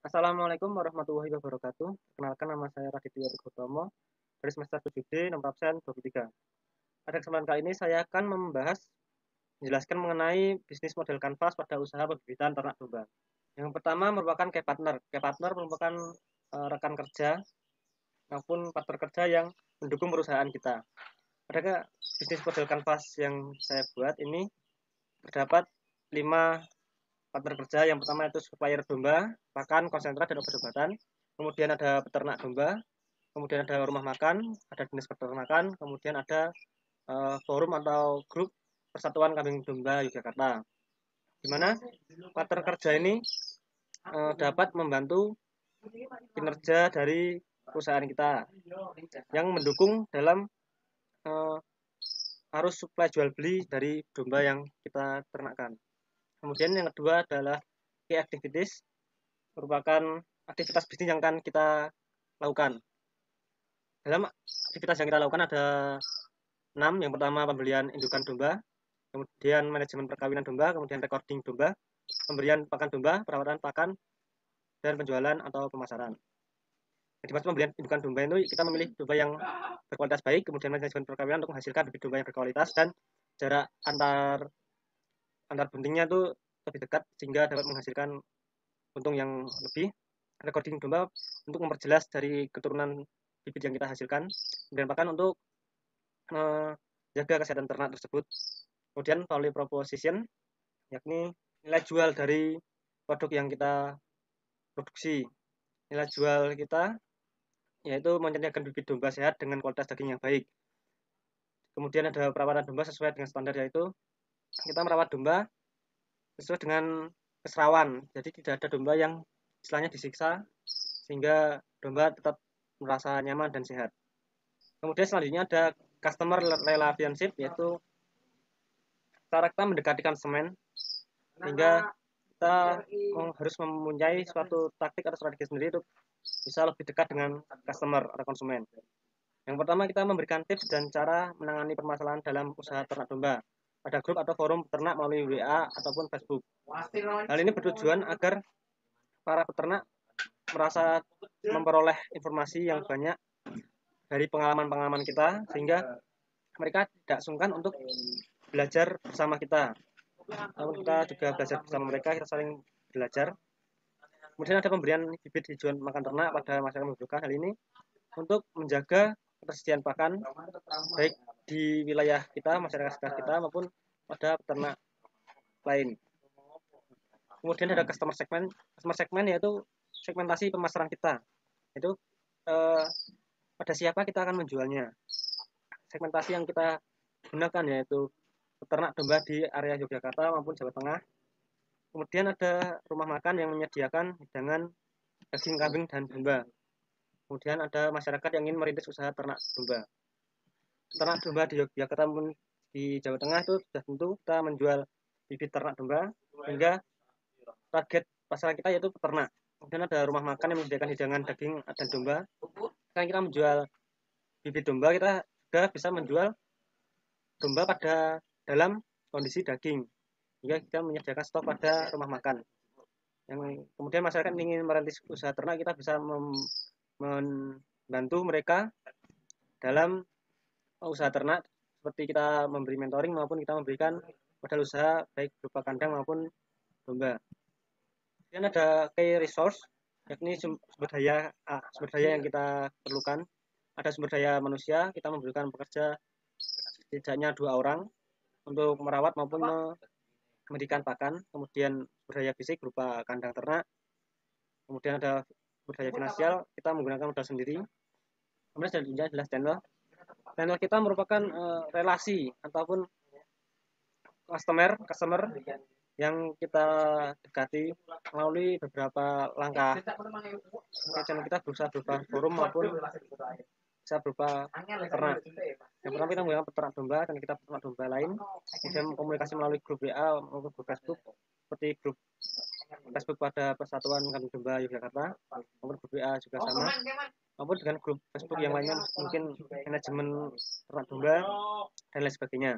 Assalamualaikum warahmatullahi wabarakatuh. Perkenalkan, nama saya Raditya Teguh dari semester 7D nomor absen 23. Pada kesempatan kali ini saya akan menjelaskan mengenai bisnis model kanvas pada usaha pembibitan ternak domba. Yang pertama merupakan key partner. Key partner merupakan rekan kerja maupun partner kerja yang mendukung perusahaan kita. Pada bisnis model kanvas yang saya buat ini terdapat 5 partner kerja. Yang pertama itu supplier domba, pakan, konsentrat, dan obat-obatan. Kemudian ada peternak domba, kemudian ada rumah makan, ada dinas peternakan, kemudian ada forum atau grup Persatuan Kambing Domba Yogyakarta. Di mana partner kerja ini dapat membantu kinerja dari perusahaan kita yang mendukung dalam arus supply jual beli dari domba yang kita ternakkan. Kemudian yang kedua adalah key activities, merupakan aktivitas bisnis yang akan kita lakukan. Dalam aktivitas yang kita lakukan ada 6. Yang pertama pembelian indukan domba, kemudian manajemen perkawinan domba, kemudian recording domba, pemberian pakan domba, perawatan pakan, dan penjualan atau pemasaran. Jadi pas pembelian indukan domba itu kita memilih domba yang berkualitas baik, kemudian manajemen perkawinan untuk menghasilkan bibit domba yang berkualitas dan jarak antar buntingnya itu lebih dekat sehingga dapat menghasilkan untung yang lebih. Recording domba untuk memperjelas dari keturunan bibit yang kita hasilkan, kemudian pakan untuk menjaga kesehatan ternak tersebut. Kemudian value proposition, yakni nilai jual dari produk yang kita produksi. Nilai jual kita yaitu menyediakan bibit domba sehat dengan kualitas daging yang baik. Kemudian ada perawatan domba sesuai dengan standar, yaitu kita merawat domba sesuai dengan keserawan. Jadi tidak ada domba yang istilahnya disiksa sehingga domba tetap merasa nyaman dan sehat. Kemudian selanjutnya ada customer relationship, yaitu cara kita mendekati konsumen sehingga kita harus mempunyai suatu taktik atau strategi sendiri untuk bisa lebih dekat dengan customer atau konsumen. Yang pertama kita memberikan tips dan cara menangani permasalahan dalam usaha ternak domba. Ada grup atau forum peternak melalui WA ataupun Facebook. Hal ini bertujuan agar para peternak merasa memperoleh informasi yang banyak dari pengalaman-pengalaman kita sehingga mereka tidak sungkan untuk belajar bersama kita. Namun kita juga belajar bersama mereka, kita saling belajar. Kemudian ada pemberian bibit hijauan makan ternak pada masyarakat membutuhkan. Hal ini untuk menjaga ketersediaan pakan baik di wilayah kita, masyarakat sekitar kita maupun pada peternak lain. Kemudian ada customer segment yaitu segmentasi pemasaran kita. Itu pada siapa kita akan menjualnya. Segmentasi yang kita gunakan yaitu peternak domba di area Yogyakarta maupun Jawa Tengah. Kemudian ada rumah makan yang menyediakan hidangan daging kambing dan domba. Kemudian ada masyarakat yang ingin merintis usaha ternak domba. Ternak domba di Yogyakarta maupun di Jawa Tengah itu sudah tentu kita menjual bibit ternak domba hingga target pasaran kita yaitu peternak. Kemudian ada rumah makan yang menyediakan hidangan daging dan domba. Kan kita menjual bibit domba, kita juga bisa menjual domba pada dalam kondisi daging hingga kita menyediakan stok pada rumah makan. Yang kemudian masyarakat ingin merintis usaha ternak, kita bisa membantu mereka dalam usaha ternak seperti kita memberi mentoring maupun kita memberikan modal usaha baik berupa kandang maupun domba. Kemudian ada key resource, yakni sumber daya yang kita perlukan. Ada sumber daya manusia, kita membutuhkan pekerja setidaknya 2 orang untuk merawat maupun memberikan pakan. Kemudian sumber daya fisik berupa kandang ternak. Kemudian ada sumber daya finansial, kita menggunakan modal sendiri. Kemudian selanjutnya adalah channel. Channel kita merupakan relasi ataupun customer yang kita dekati melalui beberapa langkah. Channel kita berupa forum maupun bisa berupa ternak. Yang pertama kita menggunakan peternak domba dan kita peternak domba lain. Kemudian komunikasi melalui grup WA maupun grup Facebook seperti grup Facebook pada Persatuan Kambing Domba Yogyakarta maupun grup WA juga sama, maupun dengan grup Facebook yang lainnya mungkin manajemen ternak domba dan lain sebagainya.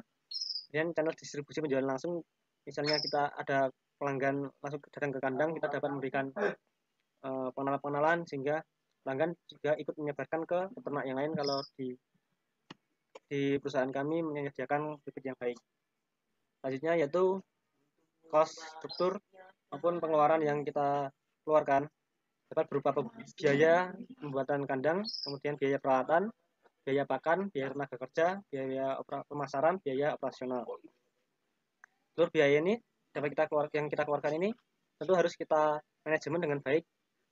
Kemudian channel distribusi penjualan langsung, misalnya kita ada pelanggan langsung datang ke kandang, kita dapat memberikan pengenalan-pengenalan sehingga pelanggan juga ikut menyebarkan ke peternak yang lain kalau di perusahaan kami menyediakan bibit yang baik. Selanjutnya yaitu cost struktur maupun pengeluaran yang kita keluarkan dapat berupa biaya pembuatan kandang, kemudian biaya perawatan, biaya pakan, biaya tenaga kerja, biaya pemasaran, biaya operasional. Seluruh biaya ini yang kita keluarkan ini tentu harus kita manajemen dengan baik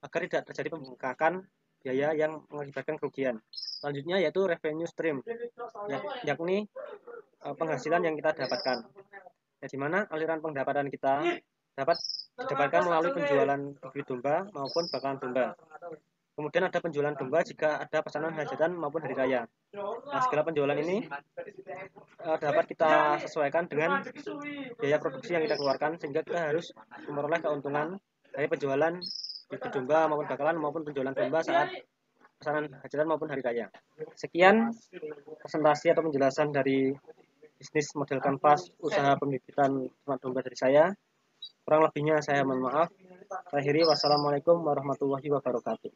agar tidak terjadi pembengkakan biaya yang mengakibatkan kerugian. Selanjutnya yaitu revenue stream, yakni penghasilan yang kita dapatkan. Di mana aliran pendapatan kita dapat didapatkan melalui penjualan bibit domba maupun bakalan domba. Kemudian ada penjualan domba jika ada pesanan hajatan maupun hari raya. Nah, segala penjualan ini dapat kita sesuaikan dengan biaya produksi yang kita keluarkan sehingga kita harus memperoleh keuntungan dari penjualan bibit domba maupun bakalan maupun penjualan domba saat pesanan hajatan maupun hari raya. Sekian presentasi atau penjelasan dari bisnis model kanvas usaha pembibitan ternak domba dari saya. Kurang lebihnya saya mohon maaf. Akhiri wassalamualaikum warahmatullahi wabarakatuh.